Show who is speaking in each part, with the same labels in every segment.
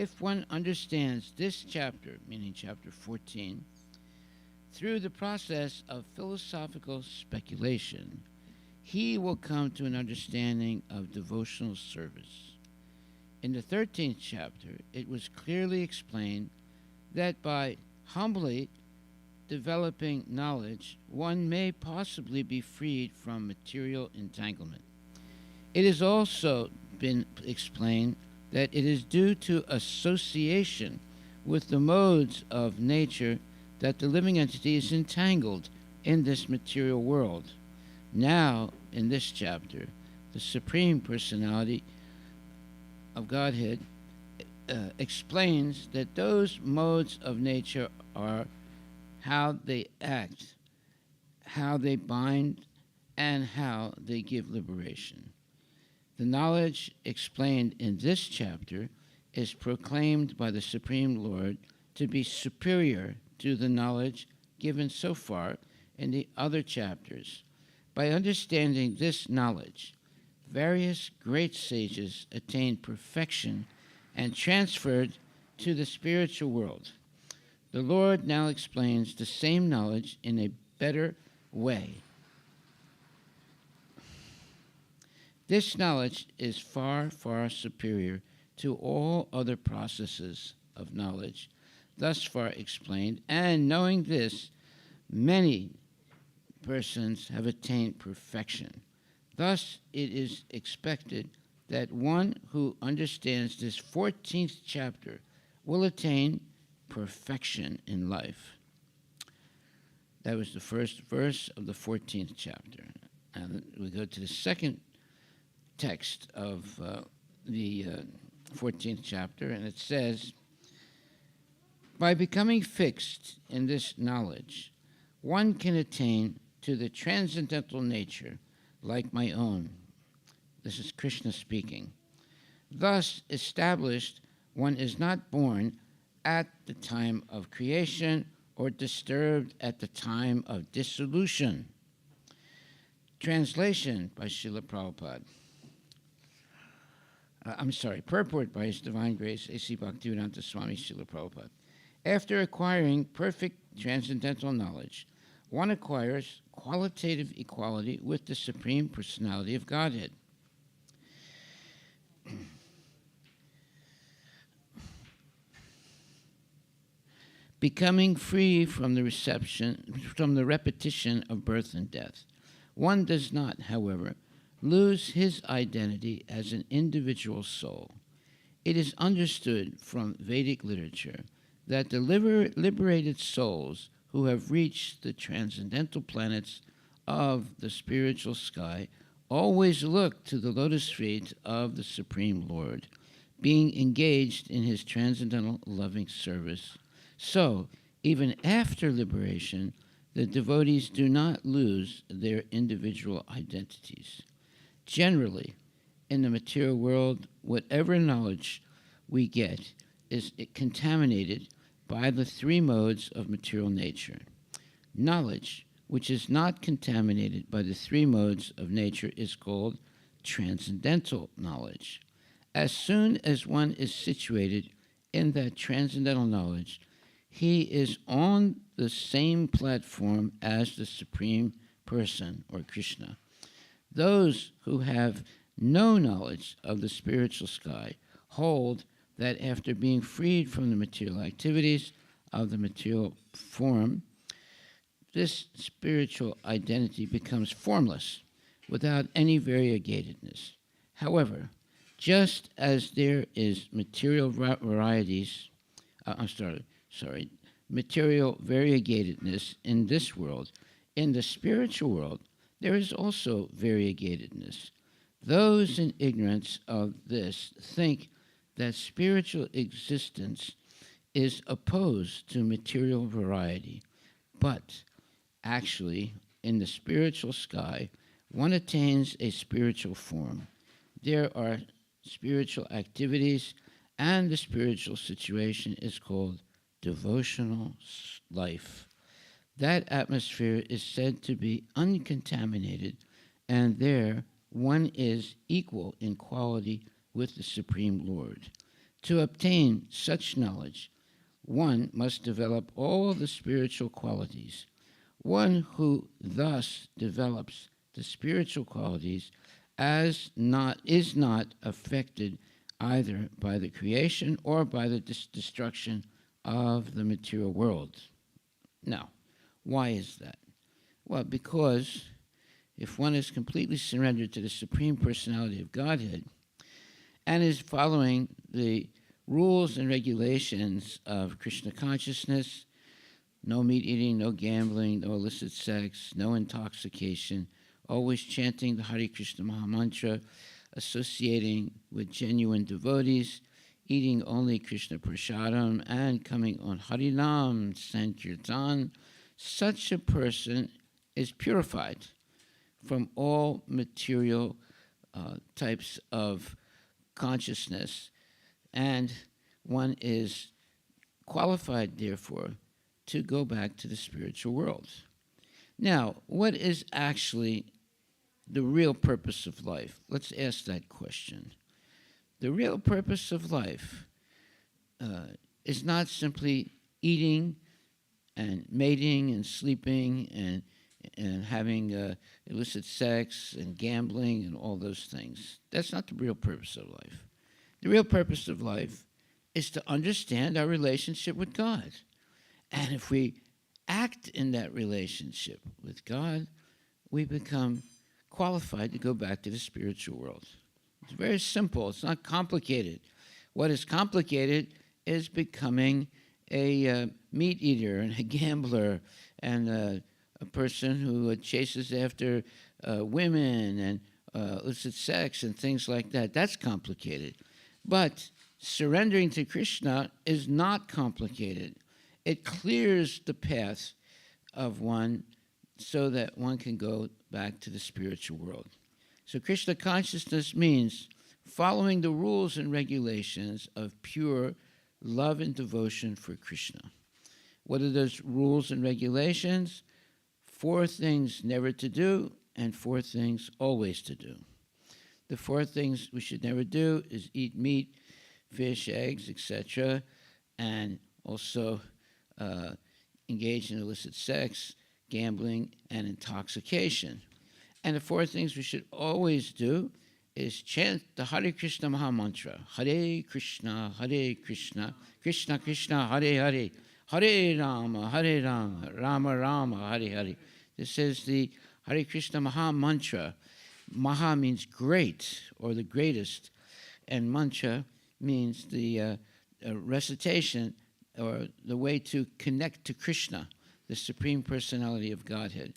Speaker 1: If one understands this chapter, meaning chapter 14, through the process of philosophical speculation, he will come to an understanding of devotional service. In the 13th chapter, it was clearly explained that by humbly developing knowledge, one may possibly be freed from material entanglement. It has also been explained that it is due to association with the modes of nature that the living entity is entangled in this material world. Now, in this chapter, the Supreme Personality of Godhead explains that those modes of nature are how they act, how they bind, and how they give liberation. The knowledge explained in this chapter is proclaimed by the Supreme Lord to be superior to the knowledge given so far in the other chapters. By understanding this knowledge, various great sages attained perfection and transferred to the spiritual world. The Lord now explains the same knowledge in a better way. This knowledge is far, far superior to all other processes of knowledge thus far explained, and knowing this, many persons have attained perfection. Thus, it is expected that one who understands this 14th chapter will attain perfection in life. That was the first verse of the 14th chapter. And we go to the second text of the 14th chapter, and it says, by becoming fixed in this knowledge, one can attain to the transcendental nature like my own. This is Krishna speaking. Thus established, one is not born at the time of creation or disturbed at the time of dissolution. Translation by Srila Prabhupada. Purport by His Divine Grace, A.C. Bhaktivedanta Swami Srila Prabhupada. After acquiring perfect transcendental knowledge, one acquires qualitative equality with the Supreme Personality of Godhead. Becoming free from the repetition of birth and death. One does not, however, lose his identity as an individual soul. It is understood from Vedic literature that the liberated souls who have reached the transcendental planets of the spiritual sky always look to the lotus feet of the Supreme Lord, being engaged in his transcendental loving service. So, even after liberation, the devotees do not lose their individual identities. Generally, in the material world, whatever knowledge we get is contaminated by the three modes of material nature. Knowledge, which is not contaminated by the three modes of nature, is called transcendental knowledge. As soon as one is situated in that transcendental knowledge, he is on the same platform as the Supreme Person, or Krishna. Those who have no knowledge of the spiritual sky hold that after being freed from the material activities of the material form, this spiritual identity becomes formless without any variegatedness. However, just as there is material material variegatedness in this world, in the spiritual world, there is also variegatedness. Those in ignorance of this think that spiritual existence is opposed to material variety, but actually, in the spiritual sky, one attains a spiritual form. There are spiritual activities, and the spiritual situation is called devotional life. That atmosphere is said to be uncontaminated, and there one is equal in quality with the Supreme Lord. To obtain such knowledge, one must develop all the spiritual qualities. One who thus develops the spiritual qualities is not affected either by the creation or by the destruction of the material world. Now, why is that? Well, because if one is completely surrendered to the Supreme Personality of Godhead and is following the rules and regulations of Krishna consciousness, no meat eating, no gambling, no illicit sex, no intoxication, always chanting the Hare Krishna Maha Mantra, associating with genuine devotees, eating only Krishna Prasadam, and coming on Harinam Sankirtan, such a person is purified from all material types of consciousness, and one is qualified, therefore, to go back to the spiritual world. Now, what is actually the real purpose of life? Let's ask that question. The real purpose of life is not simply eating and mating and sleeping and having illicit sex and gambling and all those things. That's not the real purpose of life. The real purpose of life is to understand our relationship with God. And if we act in that relationship with God, we become qualified to go back to the spiritual world. It's very simple. It's not complicated. What is complicated is becoming a meat eater and a gambler and a person who chases after women and illicit sex and things like that. That's complicated. But surrendering to Krishna is not complicated. It clears the path of one so that one can go back to the spiritual world. So Krishna consciousness means following the rules and regulations of pure love and devotion for Krishna. What are those rules and regulations? 4 things never to do and 4 things always to do. The 4 things we should never do is eat meat, fish, eggs, etc., and also engage in illicit sex, gambling, and intoxication. And the 4 things we should always do is chant the Hare Krishna Maha Mantra. Hare Krishna, Krishna Krishna, Hare Hare, Hare Rama, Rama Rama, Hare Hare. This is the Hare Krishna Maha Mantra. Maha means great or the greatest, and mantra means the recitation or the way to connect to Krishna, the Supreme Personality of Godhead.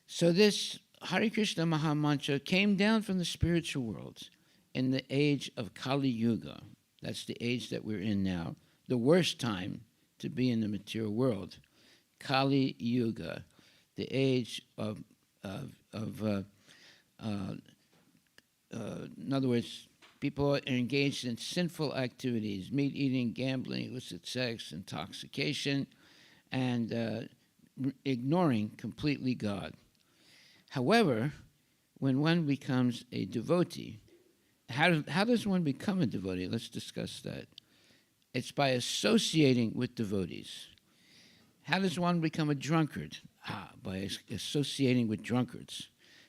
Speaker 1: So this Hare Krishna Maha Mantra came down from the spiritual world in the age of Kali Yuga. That's the age that we're in now, the worst time to be in the material world. Kali Yuga, the age of in other words, people are engaged in sinful activities, meat eating, gambling, illicit sex, intoxication, and ignoring completely God. However, when one becomes a devotee, how does one become a devotee? Let's discuss that. It's by associating with devotees. How does one become a drunkard? By associating with drunkards.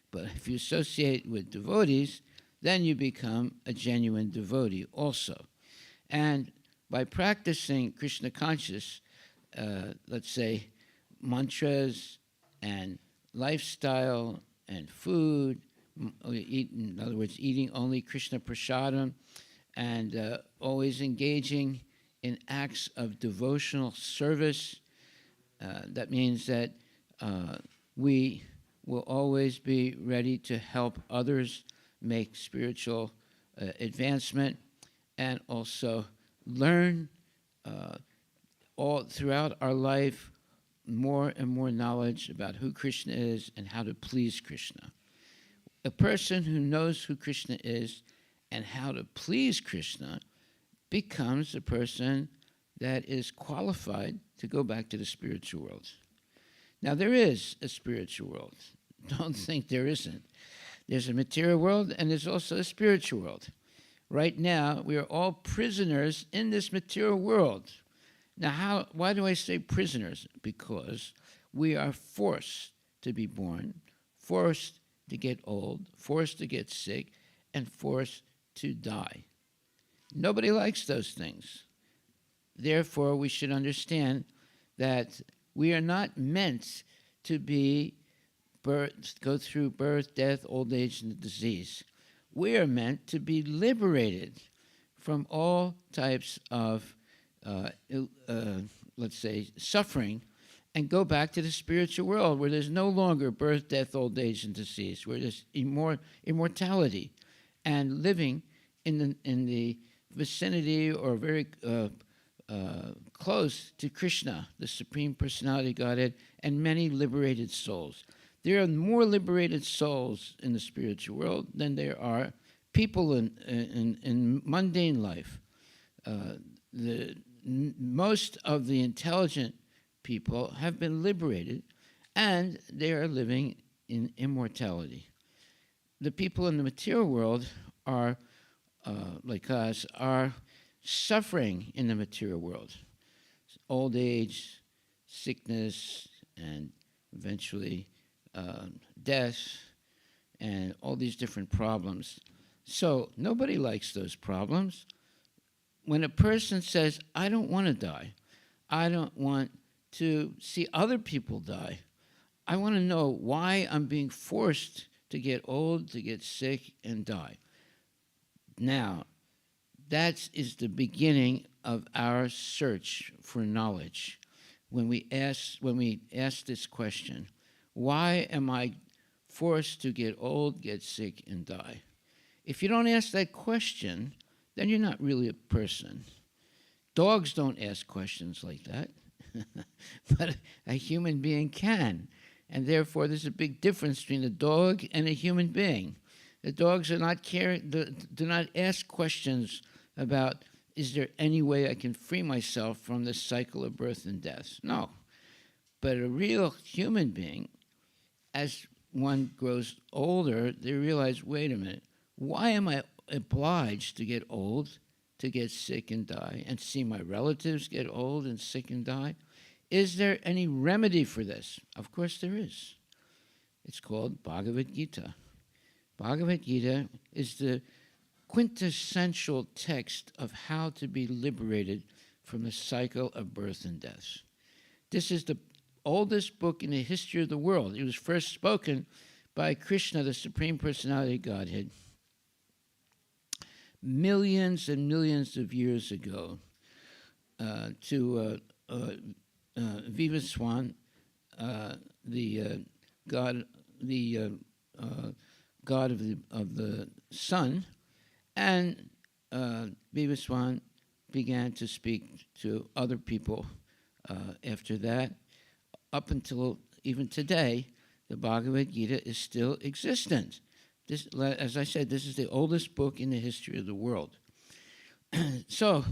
Speaker 1: But if you associate with devotees, then you become a genuine devotee also. And by practicing Krishna conscious, let's say, mantras and lifestyle and food, in other words, eating only Krishna Prasadam, and always engaging in acts of devotional service, that means that we will always be ready to help others make spiritual advancement and also learn all throughout our life more and more knowledge about who Krishna is and how to please Krishna. A person who knows who Krishna is and how to please Krishna becomes a person that is qualified to go back to the spiritual world. Now, there is a spiritual world. Don't think there isn't. There's a material world and there's also a spiritual world. Right now, we are all prisoners in this material world. Now, why do I say prisoners? Because we are forced to be born, forced to get old, forced to get sick, and forced to die. Nobody likes those things. Therefore, we should understand that we are not meant to go through birth, death, old age, and disease. We are meant to be liberated from all types of, let's say, suffering, and go back to the spiritual world where there's no longer birth, death, old age, and disease, where there's immortality, and living in the vicinity or very close to Krishna, the Supreme Personality Godhead, and many liberated souls. There are more liberated souls in the spiritual world than there are people in mundane life. Most of the intelligent people have been liberated, and they are living in immortality. The people in the material world are, like us, are suffering in the material world. Old age, sickness, and eventually death, and all these different problems. So nobody likes those problems. When a person says, I don't want to die, I don't want to see other people die, I want to know why I'm being forced to get old, to get sick, and die. Now, that is the beginning of our search for knowledge. When we ask this question, why am I forced to get old, get sick, and die? If you don't ask that question, then you're not really a person. Dogs don't ask questions like that, but a human being can. And therefore, there's a big difference between a dog and a human being. The dogs do not ask questions about, is there any way I can free myself from this cycle of birth and death? No. But a real human being, as one grows older, they realize, wait a minute, why am I obliged to get old, to get sick and die, and see my relatives get old and sick and die? Is there any remedy for this? Of course there is. It's called Bhagavad Gita. Bhagavad Gita is the quintessential text of how to be liberated from the cycle of birth and death. This is the oldest book in the history of the world. It was first spoken by Krishna, the Supreme Personality Godhead, millions and millions of years ago, to Vivaswan, the god of the sun, and Vivaswan began to speak to other people after that. Up until even today, the Bhagavad Gita is still existent. This, as I said, this is the oldest book in the history of the world. So,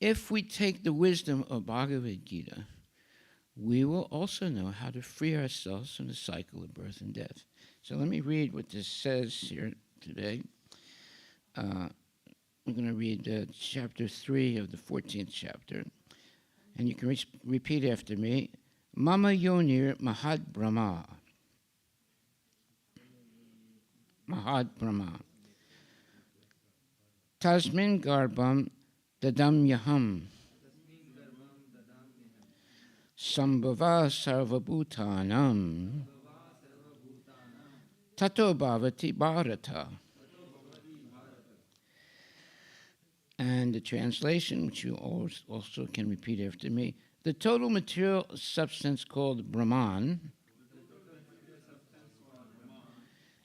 Speaker 1: if we take the wisdom of Bhagavad Gita, we will also know how to free ourselves from the cycle of birth and death. So let me read what this says here today. I'm going to read chapter 3 of the 14th chapter. And you can repeat after me. Mama Yonir Mahad Brahma. Mahad Brahma. Tasmin Garbam Dadam Yaham. Sambhava Sarvabhutanam. Tato Bhavati Bharata. And the translation, which you also can repeat after me. The total material substance called Brahman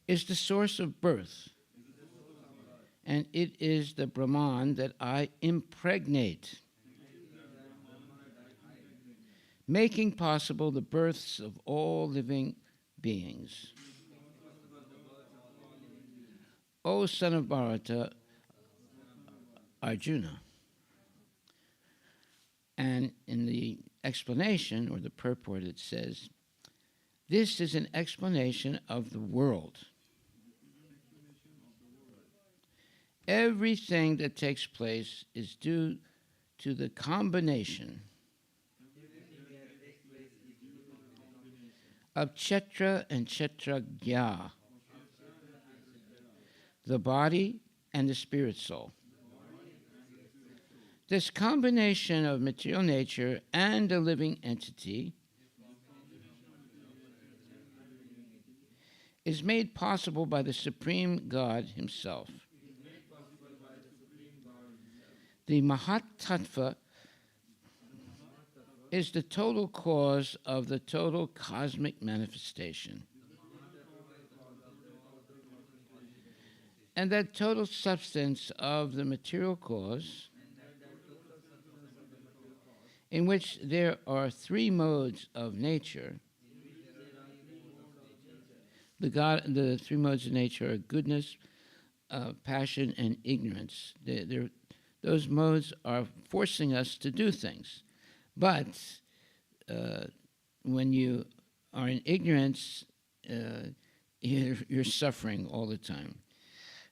Speaker 1: is the source of birth. And it is the Brahman that I impregnate, making possible the births of all living beings. O son of Bharata, Arjuna. And in the explanation, or the purport, it says, this is an explanation of the world. Everything that takes place is due to the combination of Kshetra and Kshetragya, the body and the spirit soul. This combination of material nature and a living entity is made possible by the Supreme God Himself. The Mahatattva is the total cause of the total cosmic manifestation. And that total substance of the material cause, in which there are three modes of nature. The three modes of nature are goodness, passion, and ignorance. Those modes are forcing us to do things. But when you are in ignorance, you're suffering all the time.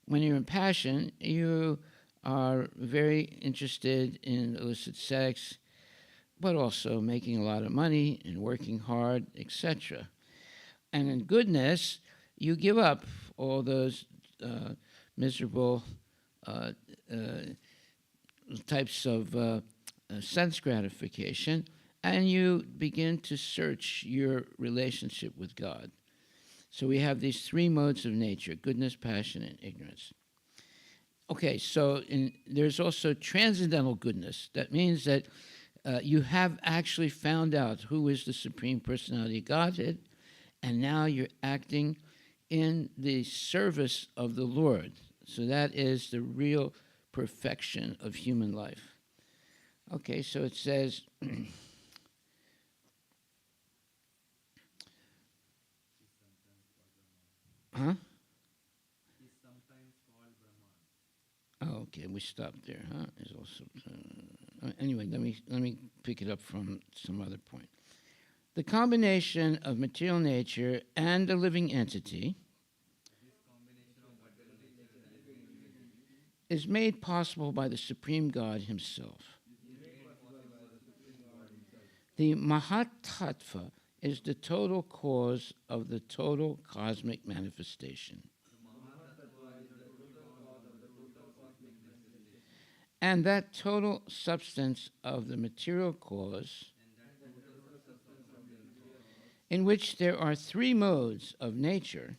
Speaker 1: When you're in passion, you are very interested in illicit sex, but also making a lot of money and working hard, etc. And in goodness, you give up all those miserable types of sense gratification, and you begin to search your relationship with God. So we have these three modes of nature: goodness, passion, and ignorance. Okay, so there's also transcendental goodness. That means that you have actually found out who is the Supreme Personality of Godhead, and now you're acting in the service of the Lord. So that is the real perfection of human life. Okay, so it says, huh? Oh, okay, we stopped there, huh? Is also anyway. Let me pick it up from some other point. The combination of material nature and a living entity is made possible by the Supreme God Himself. The Mahatattva is the total cause of the total cosmic manifestation. And that total substance of the material cause, in which there are three modes of nature,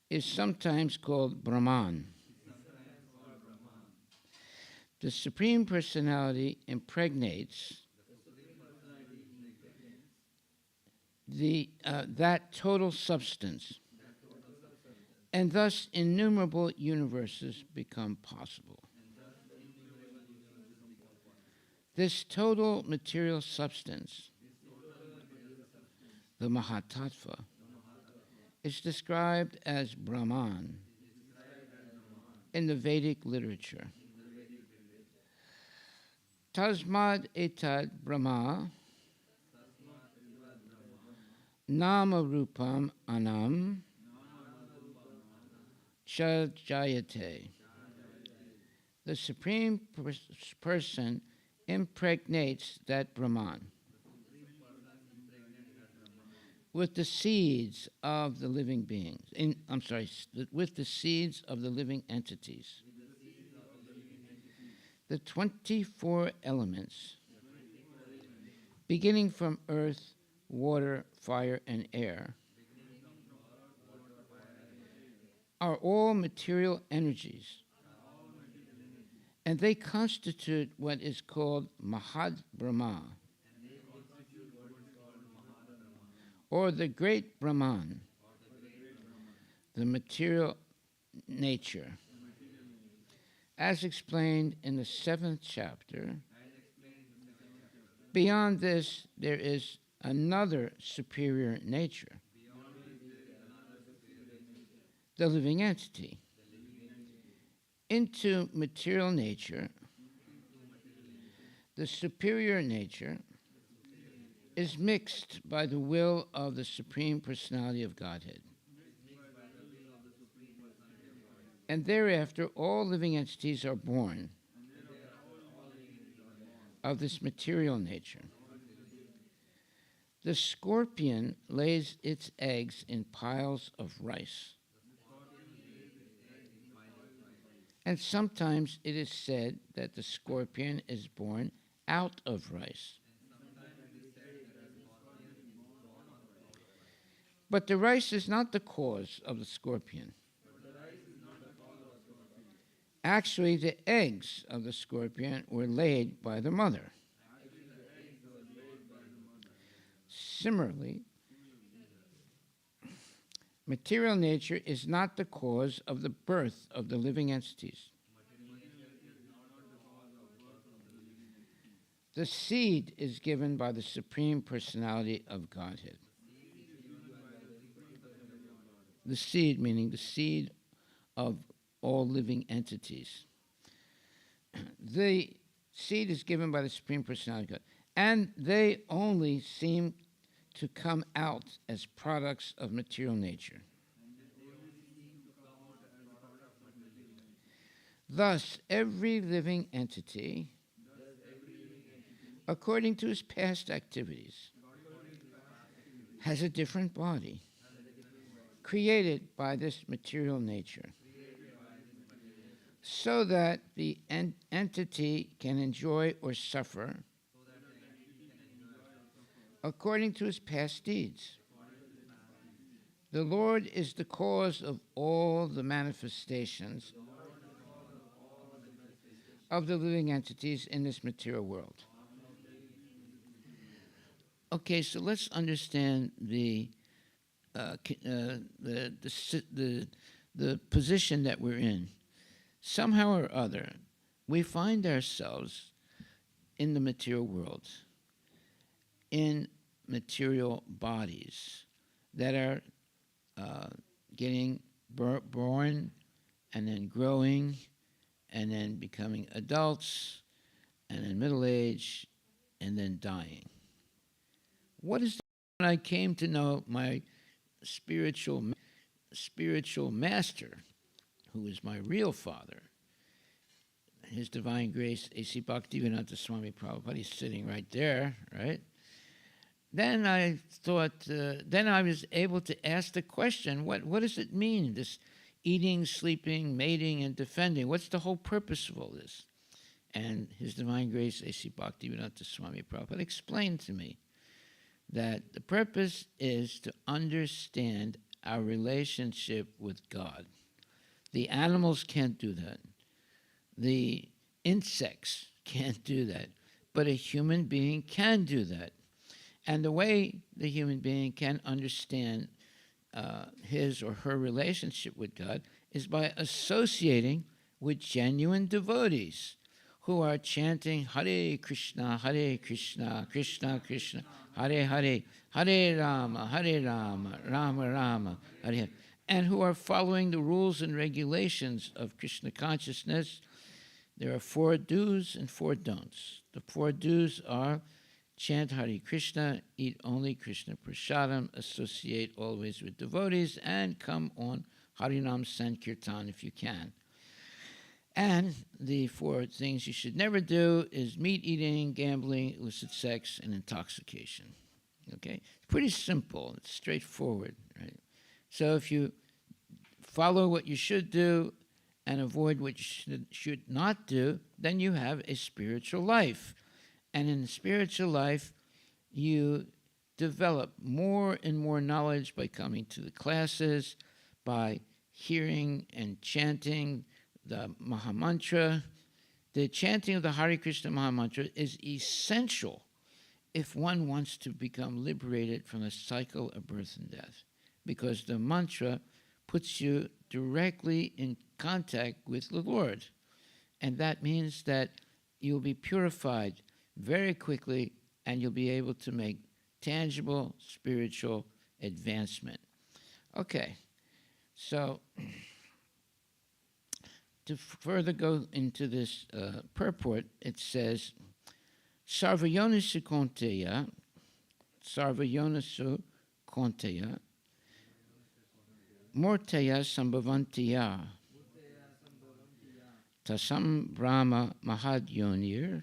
Speaker 1: is sometimes called Brahman. The Supreme Personality impregnates that total substance, and thus innumerable universes become possible. This total material substance, the Mahatattva, is described as Brahman in the Vedic literature. Tasmad etad Brahma nama rupam anam Jayate. The Supreme Person impregnates that Brahman with the seeds of the living beings. With the seeds of the living entities. The 24 elements, beginning from earth, water, fire, and air, are all material energies, and they constitute what is called Mahad Brahma, or the great Brahman, the material nature. As explained in the 7th chapter, beyond this there is another superior nature, the living entity. Into material nature, the superior nature is mixed by the will of the Supreme Personality of Godhead. And thereafter, all living entities are born of this material nature. The scorpion lays its eggs in piles of rice. And sometimes it is said that the scorpion is born out of rice. But the rice is not the cause of the scorpion. Actually, the eggs of the scorpion were laid by the mother. Similarly, material nature is not the cause of the birth of the living entities. The seed is given by the Supreme Personality of Godhead. The seed, meaning the seed of all living entities. The seed is given by the Supreme Personality of God, and they only seem to come out as products of material nature. Thus, every living entity, according to his past activities, has a different body created by this material nature, so that the entity can enjoy or suffer according to his past deeds. The Lord is the cause of all the manifestations of the living entities in this material world. Okay, so let's understand the position that we're in. Somehow or other, we find ourselves in the material world, in material bodies that are getting born and then growing and then becoming adults and then middle age and then dying. What is when I came to know my spiritual master, who is my real father, His Divine Grace, A.C. Bhaktivedanta Swami Prabhupada, he's sitting right there, right? Then I thought, then I was able to ask the question, what does it mean, this eating, sleeping, mating, and defending? What's the whole purpose of all this? And His Divine Grace, A.C. Bhaktivedanta Swami Prabhupada, explained to me that the purpose is to understand our relationship with God. The animals can't do that. The insects can't do that. But a human being can do that. And the way the human being can understand his or her relationship with God is by associating with genuine devotees who are chanting Hare Krishna, Krishna Krishna, Hare Hare, Hare Rama, Rama Rama, Hare Hare, and who are following the rules and regulations of Krishna consciousness. There are 4 do's and 4 don'ts. The 4 do's are chant Hare Krishna, eat only Krishna Prasadam, associate always with devotees, and come on Harinam Sankirtan if you can. And the 4 things you should never do is meat eating, gambling, illicit sex, and intoxication. Okay? It's pretty simple. It's straightforward, right? So if you follow what you should do and avoid what you should not do, then you have a spiritual life. And in the spiritual life, you develop more and more knowledge by coming to the classes, by hearing and chanting the Mahamantra. The chanting of the Hare Krishna Mahamantra is essential if one wants to become liberated from the cycle of birth and death, because the mantra puts you directly in contact with the Lord. And that means that you'll be purified very quickly and you'll be able to make tangible spiritual advancement. Okay, so to further go into this purport, it says, Sarvayonasu Konteya, Morteya Sambhavantiya, Tasam Brahma Mahadyonir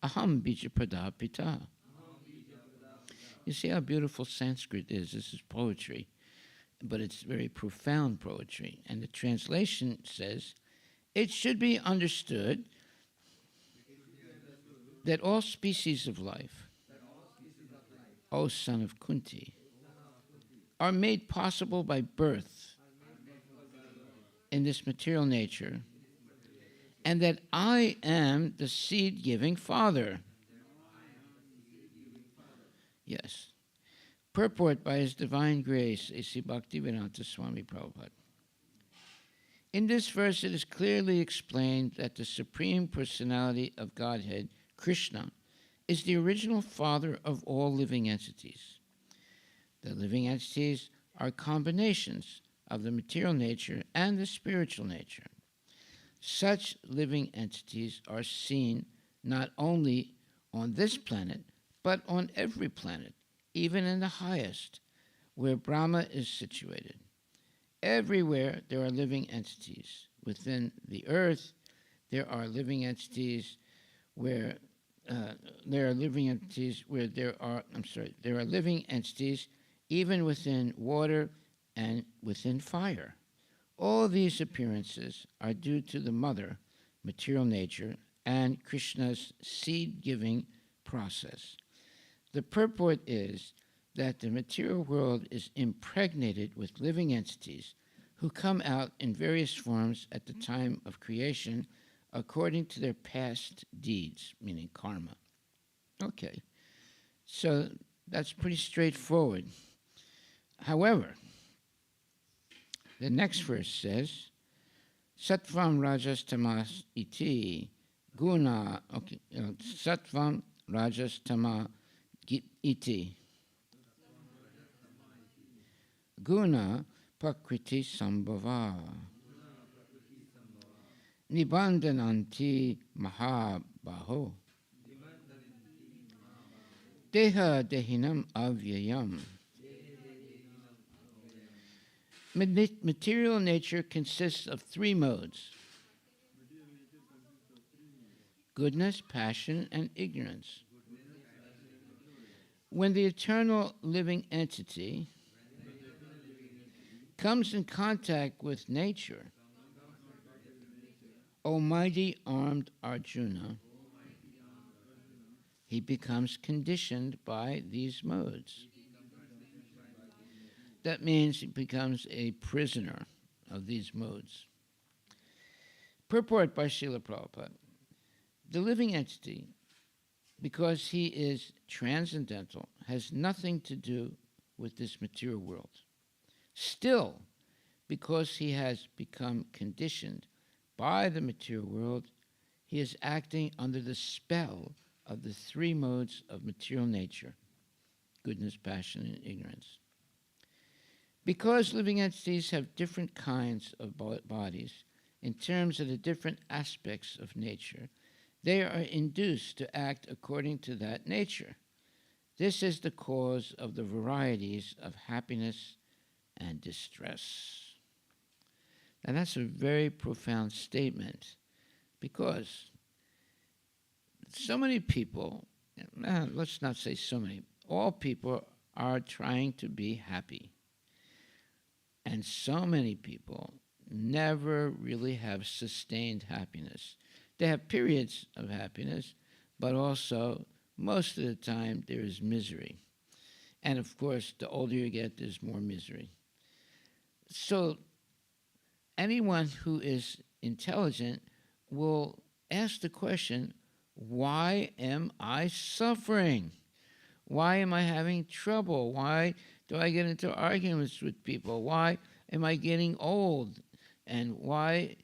Speaker 1: Aham Bijapada Pita. You see how beautiful Sanskrit is. This is poetry, but it's very profound poetry. And the translation says, it should be understood that all species of life, O son of Kunti, are made possible by birth in this material nature, and that I am the seed-giving Father. Yes. Purport by His Divine Grace, A.C. Bhaktivedanta Swami Prabhupada. In this verse, it is clearly explained that the Supreme Personality of Godhead, Krishna, is the original father of all living entities. The living entities are combinations of the material nature and the spiritual nature. Such living entities are seen not only on this planet, but on every planet, even in the highest, where Brahma is situated. Everywhere there are living entities. Within the earth, there are living entities where there are living entities even within water and within fire. All these appearances are due to the mother, material nature, and Krishna's seed-giving process. The purport is that the material world is impregnated with living entities who come out in various forms at the time of creation according to their past deeds, meaning karma. Okay, so that's pretty straightforward. However, the next verse says, Sattvam Rajas Tamas iti guna, Sattvam Rajas Tama iti guna prakriti sambhava nibandananti mahabaho deha dehinam avyayam. Material nature consists of three modes: goodness, passion, and ignorance. When the eternal living entity comes in contact with nature, O mighty armed Arjuna, he becomes conditioned by these modes. That means he becomes a prisoner of these modes. Purport by Srila Prabhupada. The living entity, because he is transcendental, has nothing to do with this material world. Still, because he has become conditioned by the material world, he is acting under the spell of the three modes of material nature: goodness, passion, and ignorance. Because living entities have different kinds of bodies in terms of the different aspects of nature, they are induced to act according to that nature. This is the cause of the varieties of happiness and distress. And that's a very profound statement, because so many people, let's not say so many, all people are trying to be happy. And so many people never really have sustained happiness. They have periods of happiness, but also most of the time there is misery. And of course, the older you get, there's more misery. So anyone who is intelligent will ask the question, why am I suffering? Why am I having trouble? Why do I get into arguments with people? Why am I getting old? And why?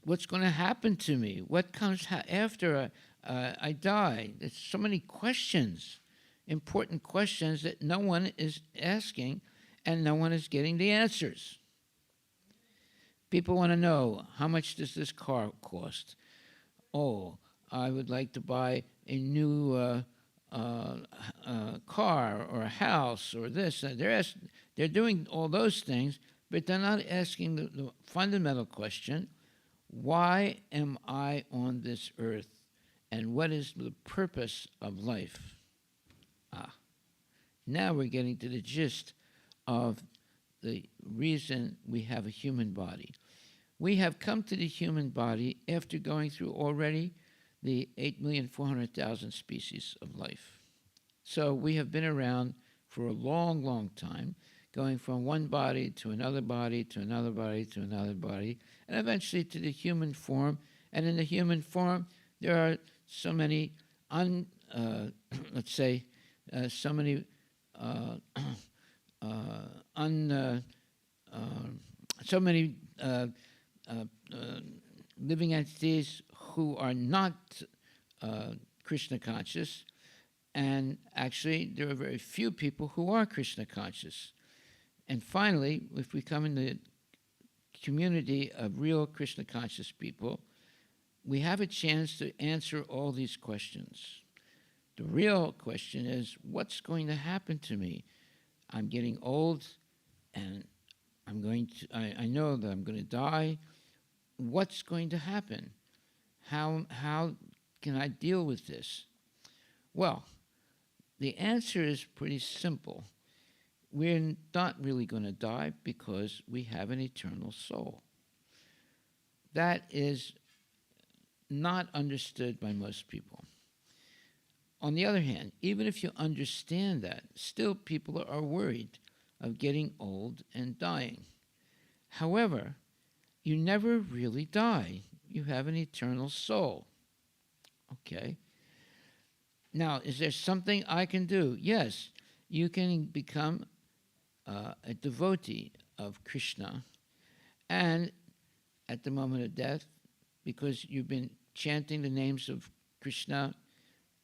Speaker 1: What's going to happen to me? What comes after I die? There's so many questions, important questions that no one is asking, and no one is getting the answers. People want to know, how much does this car cost? Oh, I would like to buy a new car or a house or this. They're doing all those things, but they're not asking the fundamental question: why am I on this earth, and what is the purpose of life? Ah, now we're getting to the gist of the reason we have a human body. We have come to the human body after going through already the 8,400,000 species of life. So we have been around for a long, long time, going from one body to another body to another body to another body, and eventually to the human form. And in the human form, there are so many, let's say, so many so many living entities who are not Krishna conscious, and actually there are very few people who are Krishna conscious. And finally, if we come in the community of real Krishna conscious people, we have a chance to answer all these questions. The real question is, what's going to happen to me? I'm getting old, and I know that I'm going to die. What's going to happen? How can I deal with this? Well, the answer is pretty simple. We're not really going to die because we have an eternal soul. That is not understood by most people. On the other hand, even if you understand that, still people are worried of getting old and dying. However, you never really die. You have an eternal soul. Okay. Now, is there something I can do? Yes, you can become a devotee of Krishna, and at the moment of death, because you've been chanting the names of Krishna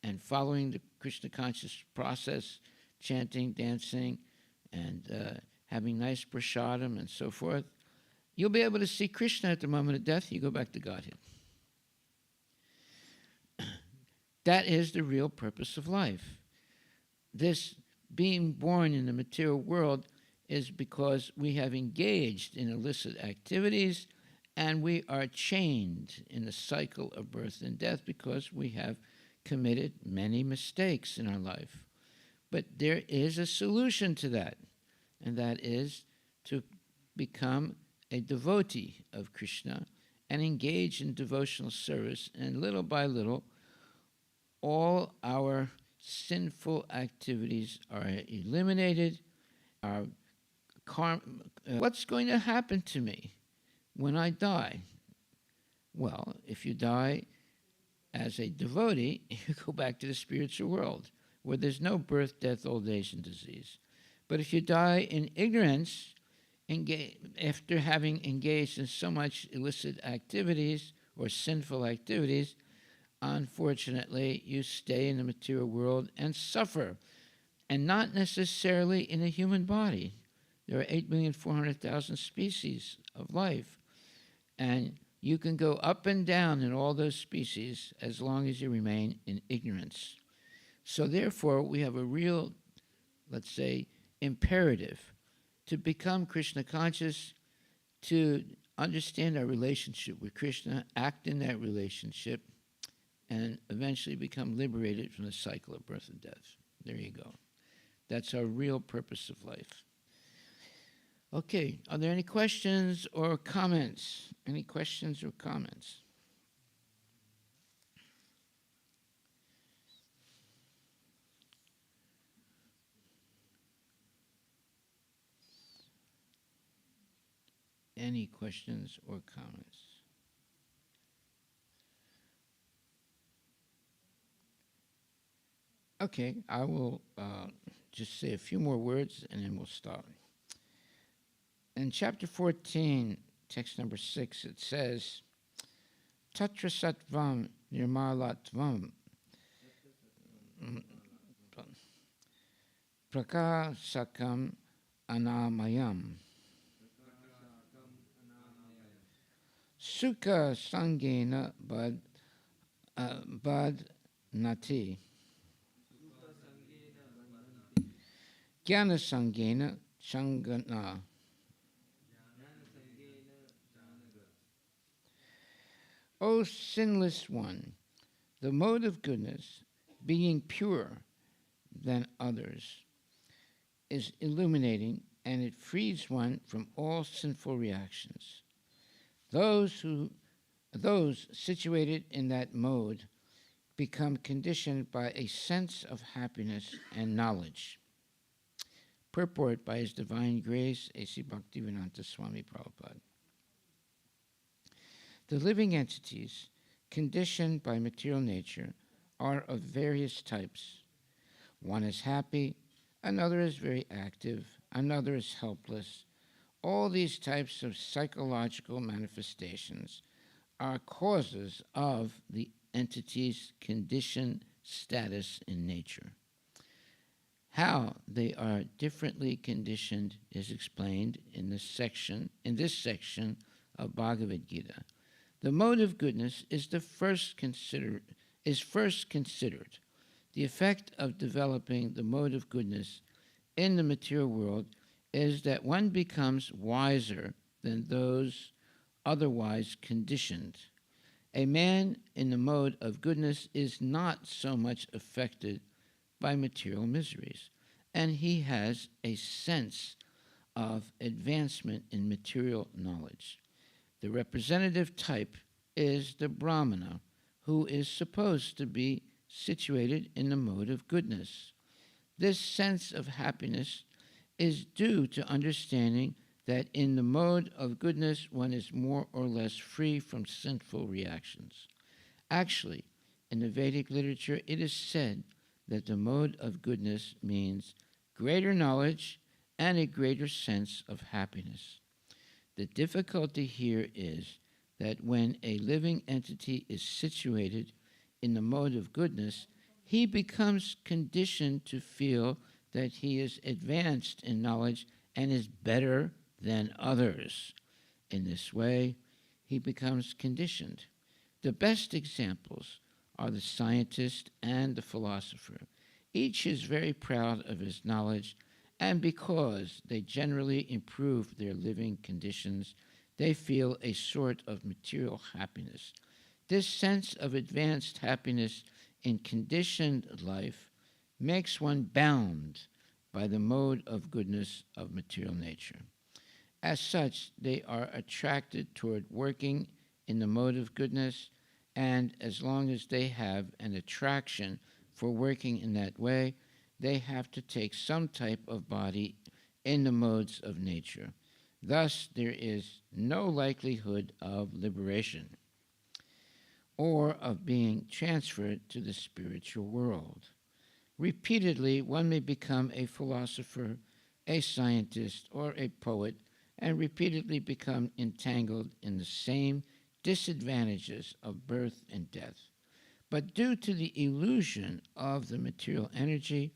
Speaker 1: and following the Krishna conscious process, chanting, dancing, and having nice prasadam and so forth, you'll be able to see Krishna at the moment of death. You go back to Godhead. That is the real purpose of life. This being born in the material world is because we have engaged in illicit activities, and we are chained in the cycle of birth and death because we have committed many mistakes in our life. But there is a solution to that, and that is to become a devotee of Krishna and engage in devotional service, and little by little, all our sinful activities are eliminated. What's going to happen to me when I die? Well, if you die as a devotee, you go back to the spiritual world, where there's no birth, death, old age, and disease. But if you die in ignorance, after having engaged in so much illicit activities or sinful activities, unfortunately, you stay in the material world and suffer, and not necessarily in a human body. There are 8,400,000 species of life, and you can go up and down in all those species as long as you remain in ignorance. So therefore, we have a real, let's say, imperative to become Krishna conscious, to understand our relationship with Krishna, act in that relationship, and eventually become liberated from the cycle of birth and death. There you go. That's our real purpose of life. Okay, are there any questions or comments? Any questions or comments? Any questions or comments? Okay, I will just say a few more words and then we'll stop. In chapter 14, text number 6, it says, Tatra Sattvam Nirmalatvam Prakasakam Anamayam Sukha Sangena Bad Nati Jnana Sangena Shangana O sinless one, the mode of goodness, being purer than others, is illuminating, and it frees one from all sinful reactions. Those situated in that mode become conditioned by a sense of happiness and knowledge. Purport by His Divine Grace, A.C. Bhaktivedanta Swami Prabhupada. The living entities conditioned by material nature are of various types. One is happy, another is very active, another is helpless. All these types of psychological manifestations are causes of the entity's conditioned status in nature. How they are differently conditioned is explained in this section of Bhagavad Gita. The mode of goodness is first considered. The effect of developing the mode of goodness in the material world is that one becomes wiser than those otherwise conditioned. A man in the mode of goodness is not so much affected by material miseries, and he has a sense of advancement in material knowledge. The representative type is the Brahmana, who is supposed to be situated in the mode of goodness. This sense of happiness is due to understanding that in the mode of goodness one is more or less free from sinful reactions. Actually, in the Vedic literature, it is said that the mode of goodness means greater knowledge and a greater sense of happiness. The difficulty here is that when a living entity is situated in the mode of goodness, he becomes conditioned to feel that he is advanced in knowledge and is better than others. In this way, he becomes conditioned. The best examples are the scientist and the philosopher. Each is very proud of his knowledge, and because they generally improve their living conditions, they feel a sort of material happiness. This sense of advanced happiness in conditioned life makes one bound by the mode of goodness of material nature. As such, they are attracted toward working in the mode of goodness, and as long as they have an attraction for working in that way, they have to take some type of body in the modes of nature. Thus, there is no likelihood of liberation or of being transferred to the spiritual world. Repeatedly, one may become a philosopher, a scientist, or a poet, and repeatedly become entangled in the same disadvantages of birth and death. But due to the illusion of the material energy,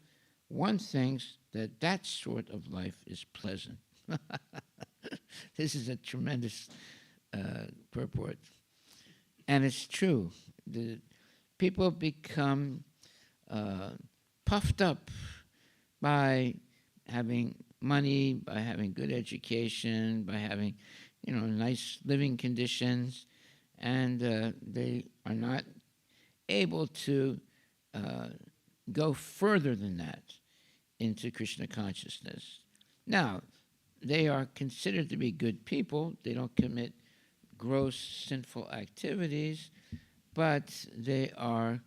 Speaker 1: one thinks that that sort of life is pleasant. This is a tremendous purport. And it's true. The people become puffed up by having money, by having good education, by having, nice living conditions, and they are not able to go further than that into Krishna consciousness. Now, they are considered to be good people. They don't commit gross sinful activities, but they are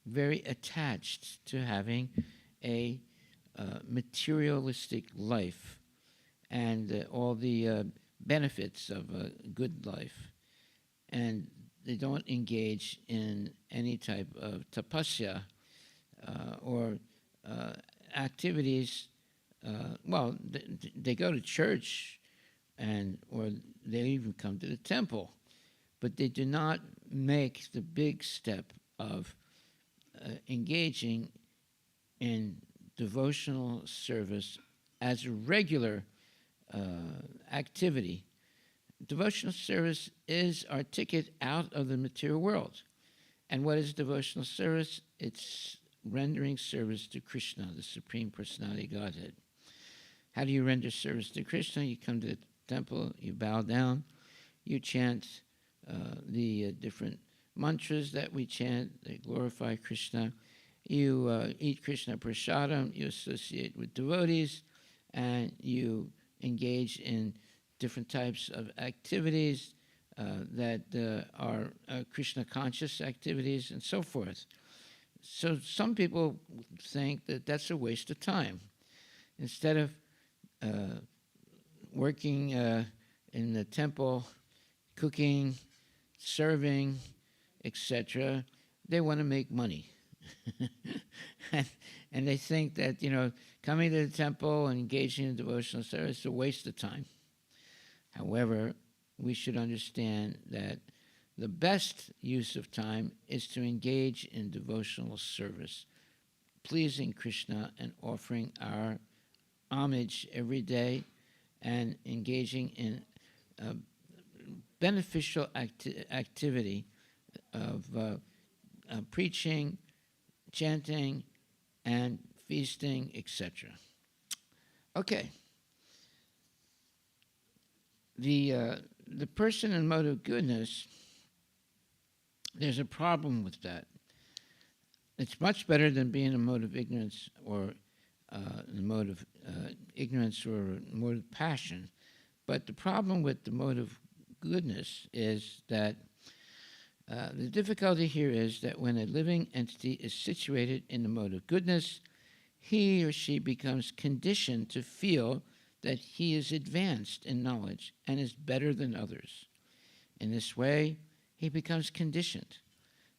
Speaker 1: very attached to having a materialistic life and all the benefits of a good life. And they don't engage in any type of tapasya or activities. They go to church or they even come to the temple, but they do not make the big step of engaging in devotional service as a regular activity. Devotional service is our ticket out of the material world. And what is devotional service? It's rendering service to Krishna, the Supreme Personality of Godhead. How do you render service to Krishna? You come to the temple, you bow down, you chant the different mantras that we chant, they glorify Krishna. You eat Krishna prasadam, you associate with devotees, and you engage in different types of activities that are Krishna conscious activities and so forth. So some people think that that's a waste of time. Instead of uh, working in the temple, cooking, serving, etc., they want to make money. and, and they think that, coming to the temple and engaging in devotional service is a waste of time. However, we should understand that the best use of time is to engage in devotional service, pleasing Krishna and offering our homage every day and engaging in a beneficial activity of preaching, chanting, and feasting, etc. Okay. The person in mode of goodness, there's a problem with that. It's much better than being in a mode of ignorance or in a mode of ignorance or mode of passion. But the problem with the mode of goodness is that the difficulty here is that when a living entity is situated in the mode of goodness, he or she becomes conditioned to feel that he is advanced in knowledge and is better than others. In this way, he becomes conditioned.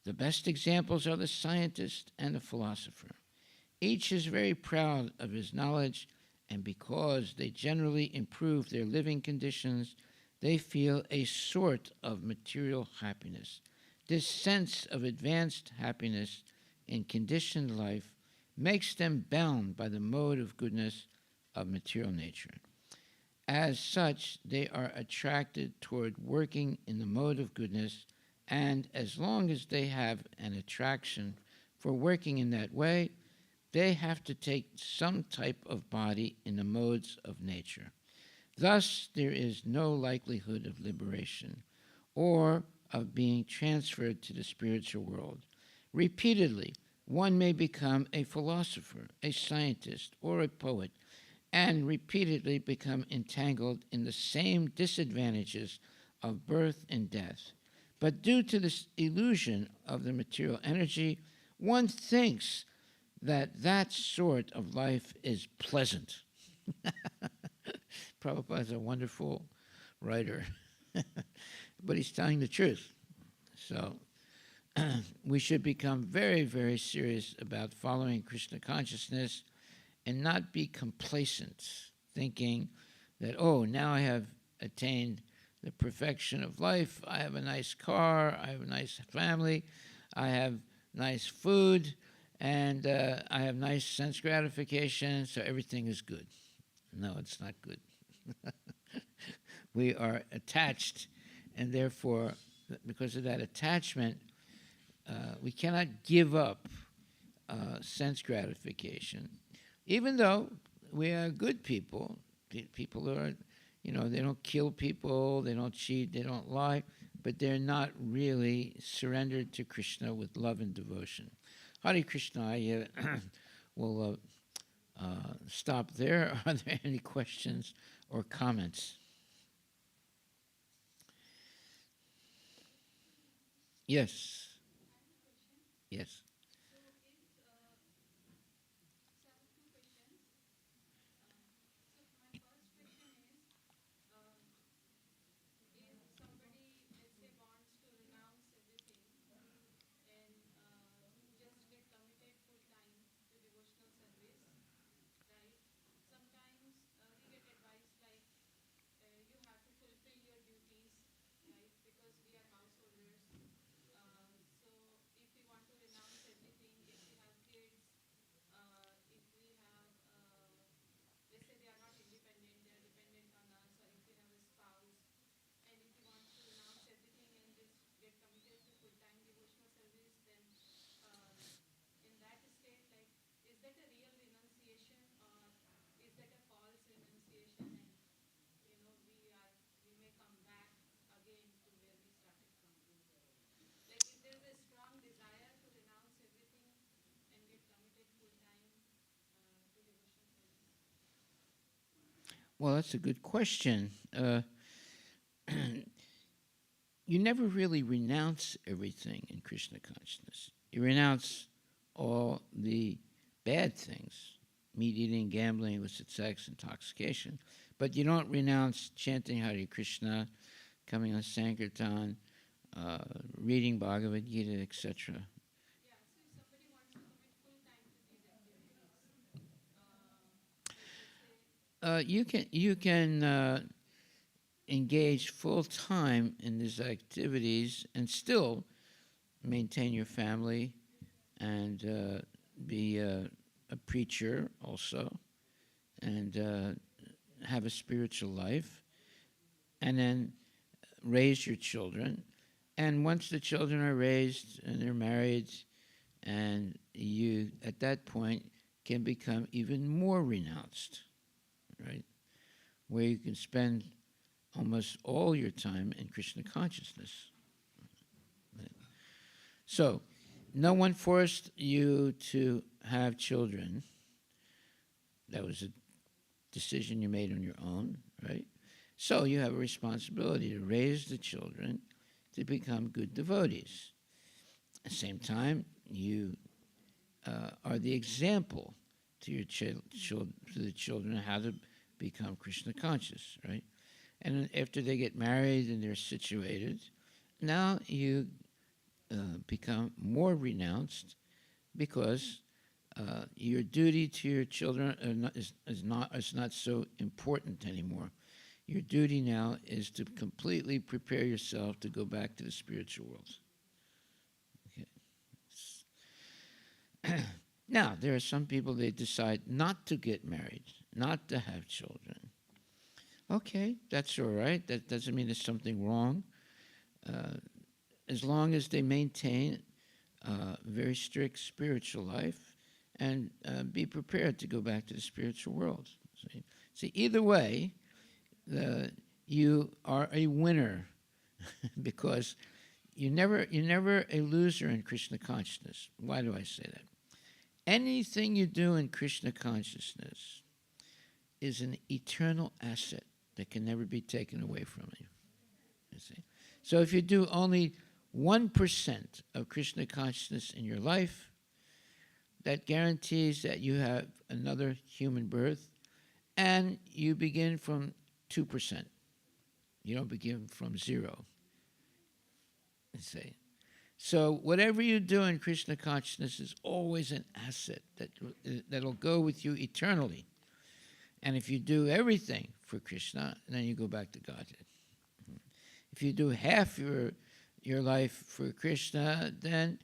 Speaker 1: The best examples are the scientist and the philosopher. Each is very proud of his knowledge, and because they generally improve their living conditions, they feel a sort of material happiness. This sense of advanced happiness in conditioned life makes them bound by the mode of goodness of material nature. As such, they are attracted toward working in the mode of goodness, and as long as they have an attraction for working in that way, they have to take some type of body in the modes of nature. Thus, there is no likelihood of liberation or of being transferred to the spiritual world. Repeatedly, one may become a philosopher, a scientist, or a poet, and repeatedly become entangled in the same disadvantages of birth and death. But due to this illusion of the material energy, one thinks that that sort of life is pleasant. Prabhupada is a wonderful writer, but he's telling the truth. So we should become very, very serious about following Krishna consciousness and not be complacent, thinking that, oh, now I have attained the perfection of life. I have a nice car. I have a nice family. I have nice food. And I have nice sense gratification, so everything is good. No, it's not good. We are attached, and therefore, because of that attachment, we cannot give up sense gratification. Even though we are good people, people are, they don't kill people, they don't cheat, they don't lie, but they're not really surrendered to Krishna with love and devotion. Hare Krishna, I will stop there. Are there any questions or comments? Yes. Yes. Well, that's a good question. You never really renounce everything in Krishna consciousness. You renounce all the bad things, meat eating, gambling, illicit sex, intoxication, but you don't renounce chanting Hare Krishna, coming on Sankirtan, uh, reading Bhagavad Gita, etc. You can engage full time in these activities and still maintain your family and be a preacher also and have a spiritual life and then raise your children. And once the children are raised and they're married, and you at that point can become even more renounced, right? Where you can spend almost all your time in Krishna consciousness. So, no one forced you to have children. That was a decision you made on your own, right? So, you have a responsibility to raise the children to become good devotees. At the same time, you are the example to your to the children how to become Krishna conscious, right? And then after they get married and they're situated, now you become more renounced because your duty to your children is not so important anymore. Your duty now is to completely prepare yourself to go back to the spiritual world. Okay. Now, there are some people, they decide not to get married, not to have children. Okay, that's all right. That doesn't mean there's something wrong. Uh, as long as they maintain a very strict spiritual life and be prepared to go back to the spiritual world. See, either way, you are a winner because you're never a loser in Krishna consciousness. Why do I say that? Anything you do in Krishna consciousness is an eternal asset that can never be taken away from you. You see? So if you do only 1% of Krishna consciousness in your life, that guarantees that you have another human birth, and you begin from 2%. You don't begin from zero. You see? So whatever you do in Krishna consciousness is always an asset that'll go with you eternally. And if you do everything for Krishna, then you go back to Godhead. If you do half your life for Krishna, then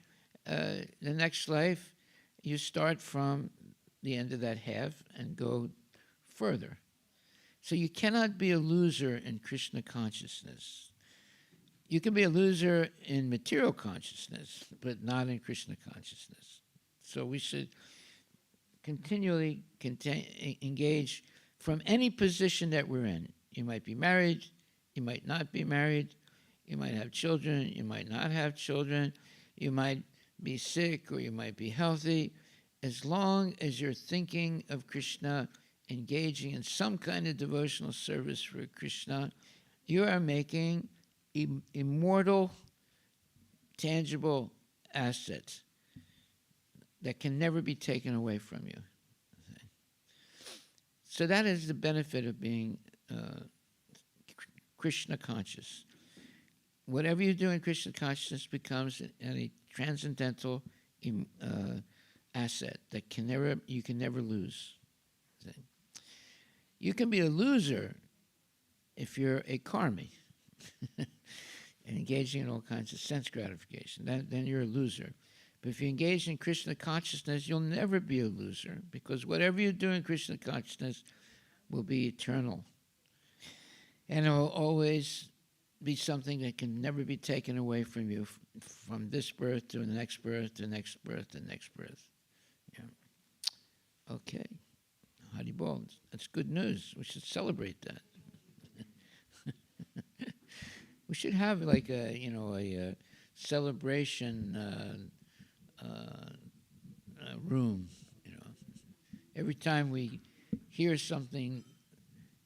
Speaker 1: the next life you start from the end of that half and go further. So you cannot be a loser in Krishna consciousness. You can be a loser in material consciousness, but not in Krishna consciousness. So we should continually engage from any position that we're in. You might be married, you might not be married, you might have children, you might not have children, you might be sick or you might be healthy. As long as you're thinking of Krishna, engaging in some kind of devotional service for Krishna, you are making immortal, tangible assets that can never be taken away from you. So that is the benefit of being Krishna conscious. Whatever you do in Krishna consciousness becomes a transcendental asset that you can never lose. You can be a loser if you're a karmi and engaging in all kinds of sense gratification. Then you're a loser. But if you engage in Krishna consciousness, you'll never be a loser because whatever you do in Krishna consciousness will be eternal. And it will always be something that can never be taken away from you from this birth to the next birth, to the next birth, to the next birth. Yeah. Okay. Haribol. That's good news. We should celebrate that. We should have like a celebration room. Every time we hear something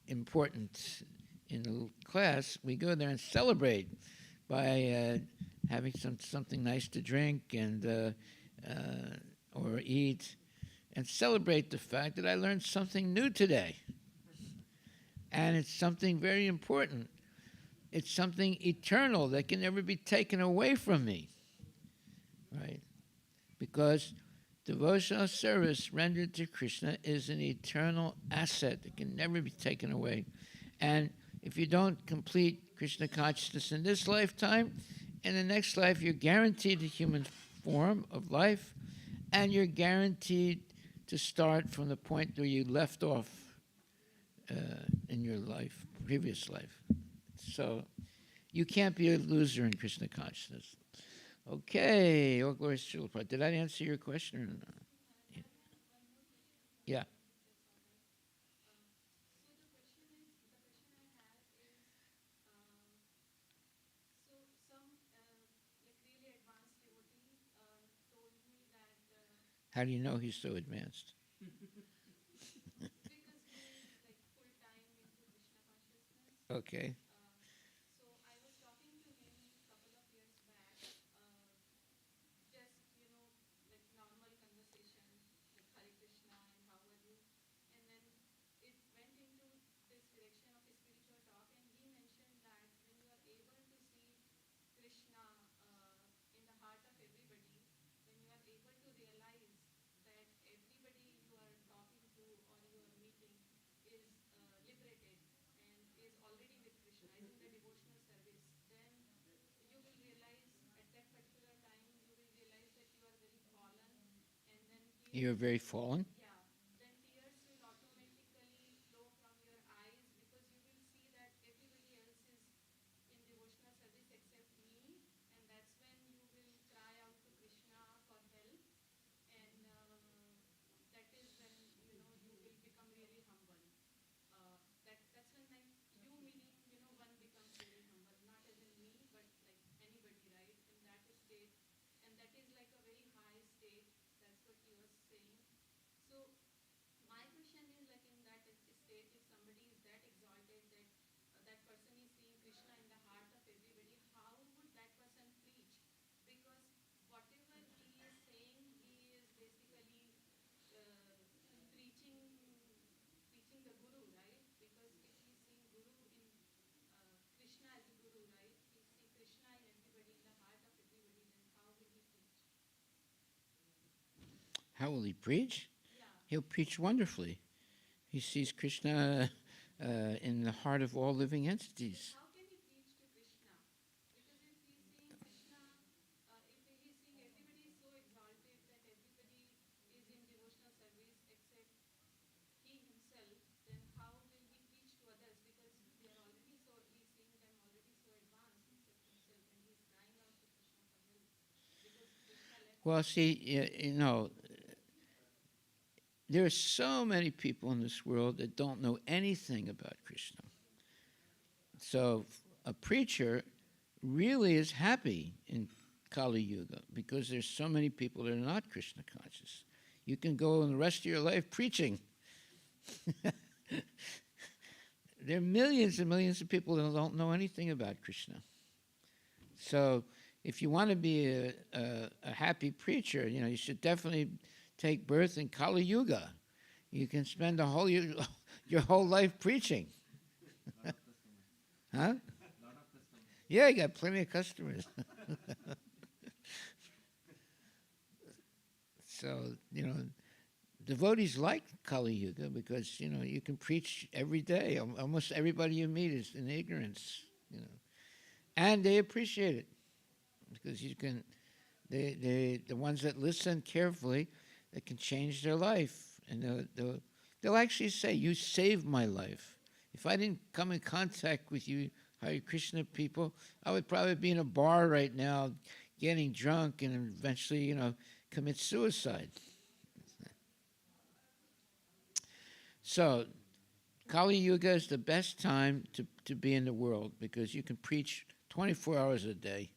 Speaker 1: important in the class, we go there and celebrate by having something nice to drink and or eat, and celebrate the fact that I learned something new today, and it's something very important. It's something eternal that can never be taken away from me, right? Because devotional service rendered to Krishna is an eternal asset that can never be taken away. And if you don't complete Krishna consciousness in this lifetime, in the next life you're guaranteed a human form of life, and you're guaranteed to start from the point where you left off in your life, previous life. So you can't be a loser in Krishna consciousness. Okay, all glories to Srila Prabhupada. Did I answer your question or not? Yeah. How do you know he's so advanced? Okay. You're very fallen? How will he preach? He'll preach wonderfully. He sees Krishna in the heart of all living entities. Well, see, there are so many people in this world that don't know anything about Krishna. So a preacher really is happy in Kali Yuga because there's so many people that are not Krishna conscious. You can go in the rest of your life preaching. There are millions and millions of people that don't know anything about Krishna. So if you want to be a happy preacher, you should definitely take birth in Kali Yuga. You can spend your whole life preaching. Huh? Yeah, you got plenty of customers. So, devotees like Kali Yuga because, you can preach every day. Almost everybody you meet is in ignorance, And they appreciate it because the ones that listen carefully, they can change their life. And they'll actually say, you saved my life. If I didn't come in contact with you, Hare Krishna people, I would probably be in a bar right now getting drunk and eventually, commit suicide. So, Kali Yuga is the best time to be in the world because you can preach 24 hours a day.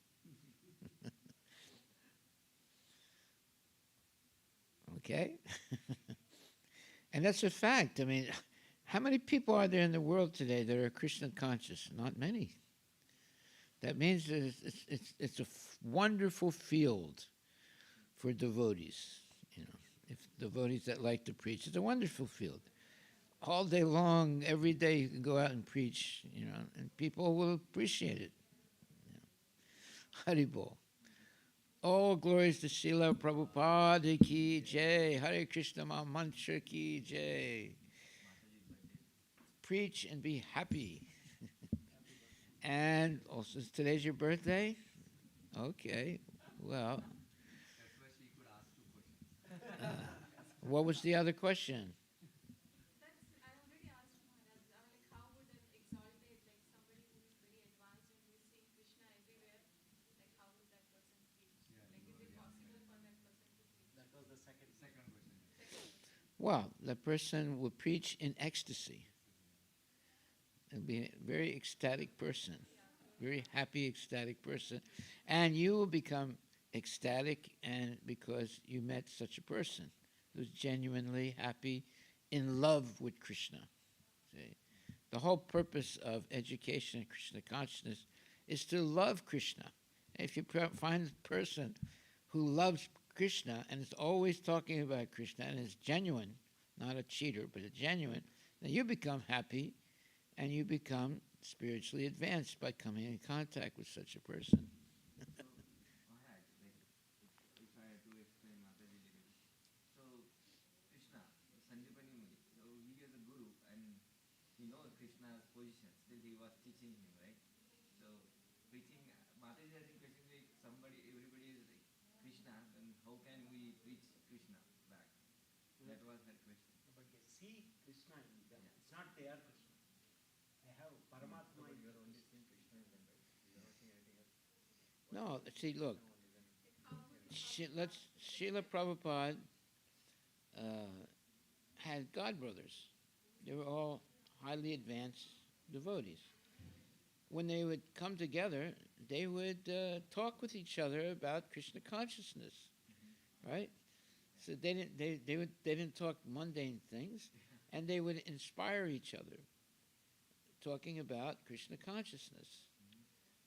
Speaker 1: Okay? And that's a fact. I mean, How many people are there in the world today that are Krishna conscious? Not many. That means that it's a wonderful field for devotees. You know, if devotees that like to preach, it's a wonderful field. All day long, every day you can go out and preach, you know, and people will appreciate it. You know. Haribol. All glories to Srila Prabhupada ki jai. Hare Krishna Mantra ki jai. Preach and be happy. And also, today's your birthday? Okay. Well, what was the other question? Well, the person will preach in ecstasy. It'll be a very ecstatic person, very happy, ecstatic person. And you will become ecstatic and because you met such a person who's genuinely happy, in love with Krishna. See? The whole purpose of education in Krishna consciousness is to love Krishna. If you find a person who loves Krishna and is always talking about Krishna and is genuine, not a cheater, but a genuine, then you become happy and you become spiritually advanced by coming in contact with such a person.
Speaker 2: Maharaj, like if I had to explain Mataji a little bit. So Krishna, Sanjipani Muni, so he is a guru and he knows Krishna's position. Still he was teaching him, right? So preaching Mataji I think question like somebody everybody is like Krishna, then how can we preach Krishna back? That was her question.
Speaker 3: But they see Krishna in them. Yeah. It's not their Krishna. They have Paramatma.
Speaker 2: But you are only seeing Krishna in them, right? You are not seeing anything else.
Speaker 1: No, see, look, Srila Prabhupada had godbrothers. They were all highly advanced devotees. When they would come together, they would talk with each other about Krishna consciousness, right? So they didn't talk mundane things, and they would inspire each other, talking about Krishna consciousness.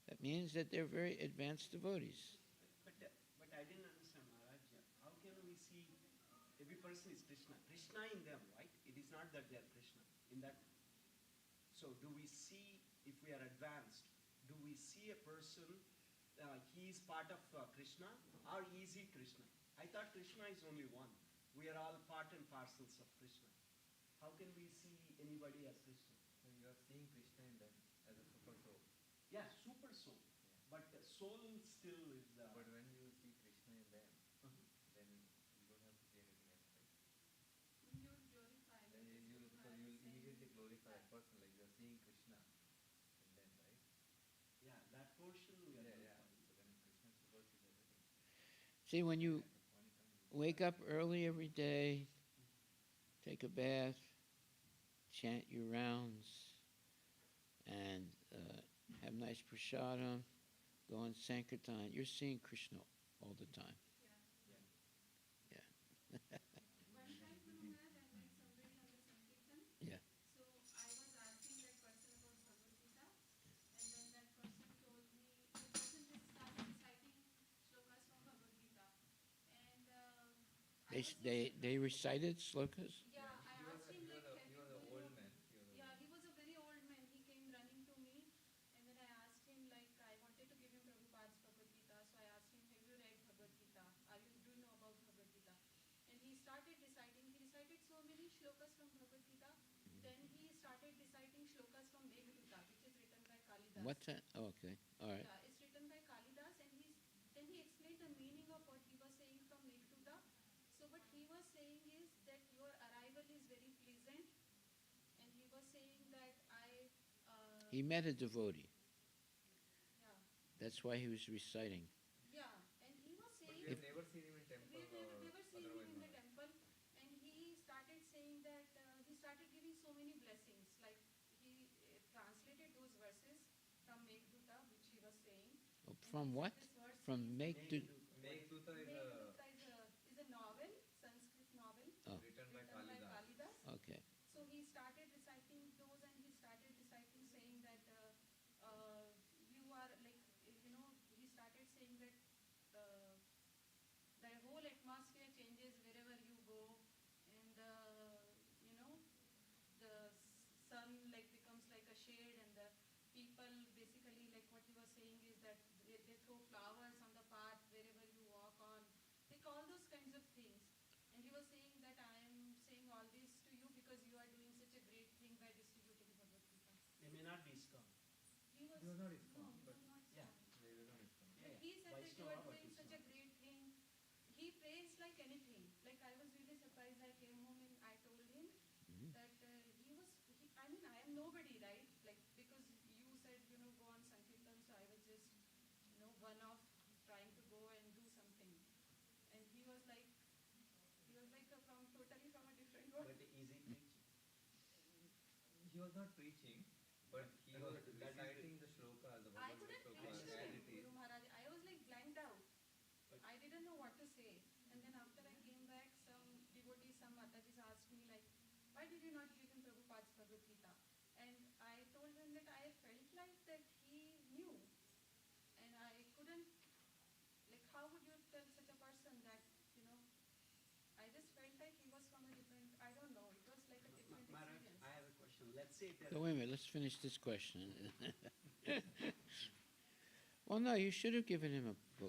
Speaker 1: That means that they're very advanced devotees.
Speaker 3: But I didn't understand, Maharaj. How can we see every person is Krishna? Krishna in them, right? It is not that they are Krishna. In that. So do we see, if we are advanced, do we see a person, he is part of Krishna, or is he Krishna? I thought Krishna is only one. We are all part and parcels of Krishna. How can we see anybody as Krishna?
Speaker 2: So you are seeing Krishna in them as a super soul.
Speaker 3: Yeah, super soul. Yeah. But the soul still is...
Speaker 2: But when you see Krishna in them, then you don't have to see anything else, right?
Speaker 4: You will glorify.
Speaker 2: Because you will immediately glorify a person, like you are seeing Krishna in them, right?
Speaker 3: Yeah, that portion we are
Speaker 2: So then Krishna supersedes everything.
Speaker 1: See, when you wake up early every day, take a bath, chant your rounds, and have nice prasadam, go on Sankirtan, you're seeing Krishna all the time. Yeah.
Speaker 4: One time, Guru Maharaj, I met somebody on the Sankirtan.
Speaker 1: Yeah.
Speaker 4: So I was asking that person about Bhagavad Gita, and then that person told me, the person just started reciting shlokas from Bhagavad Gita. And I was
Speaker 1: They recited slokas?
Speaker 4: yeah, I asked him like, have
Speaker 2: He
Speaker 4: you
Speaker 2: was an
Speaker 4: Guru?
Speaker 2: old man.
Speaker 4: Yeah, he was a very old man. He came running to me, and then I asked him like, I wanted to give him Prabhupada's Bhagavad Gita, so I asked him, have you read Bhagavad Gita? Do you know about Bhagavad Gita? And he started reciting. He recited so many shlokas from Bhagavad Gita. Then he started reciting shlokas from Meghdutta, which is written by Kalidas.
Speaker 1: What's that? Oh, okay, all right.
Speaker 4: Yeah, it's written by Kalidas, and then he explained the meaning of what he was saying from Meghdutta. So what he was saying is that your arrival is very pleasant, and he was saying that
Speaker 1: He met a devotee.
Speaker 4: yeah.
Speaker 1: That's why he was reciting.
Speaker 4: Yeah, and he was saying...
Speaker 2: But we have never seen him in temple.
Speaker 4: We have never seen him in the temple, and he started saying that he started giving so many blessings. Like he translated those verses from Meghdutta, which he was saying.
Speaker 1: Oh, from what? From
Speaker 2: Meghdutta
Speaker 4: Meghdutta is a novel, Sanskrit novel,
Speaker 1: Oh.
Speaker 2: written by Kalidas.
Speaker 1: Okay.
Speaker 4: So he started reciting all this to you because you are doing such a great thing by distributing Bhagavad Gita.
Speaker 3: They may not be ISKCON.
Speaker 4: He was
Speaker 2: He was not ISKCON,
Speaker 4: no,
Speaker 2: but
Speaker 4: he was not
Speaker 3: yeah.
Speaker 4: strong.
Speaker 2: they were not ISKCON.
Speaker 4: But
Speaker 3: Yeah,
Speaker 4: he said that you
Speaker 3: Vaishnava,
Speaker 4: are
Speaker 3: but
Speaker 4: doing
Speaker 3: he's
Speaker 4: such a
Speaker 3: not.
Speaker 4: great thing. He prays like anything. Like I was really surprised. I came home and I told him that he was. I mean, I am nobody, right? Like because you said go on Sankirtan, so I was just one of trying to go and do something. And he was like from totally from a different world.
Speaker 3: But is he preaching?
Speaker 2: He was not preaching, but he was
Speaker 3: That is
Speaker 2: reciting the shlokas, the
Speaker 4: I
Speaker 2: Bhagavad
Speaker 4: couldn't
Speaker 2: Gita
Speaker 4: preach
Speaker 2: shlokas
Speaker 4: to
Speaker 2: as
Speaker 4: him,
Speaker 2: it is.
Speaker 4: Guru Maharaj. I was like blanked out. I didn't know what to say. And then after I came back, some devotees, some Matajis asked me like, why did you not give him Prabhupada's Bhagavad Gita? And I told him that I felt like that he knew. And I couldn't, like how would you tell such a person that, I just felt like he was from a different, I don't know, it was like a different
Speaker 3: Maharaj,
Speaker 4: experience.
Speaker 3: I have a question. Let's say there
Speaker 1: So wait a minute, let's finish this question. Well, no, you should have given him a book.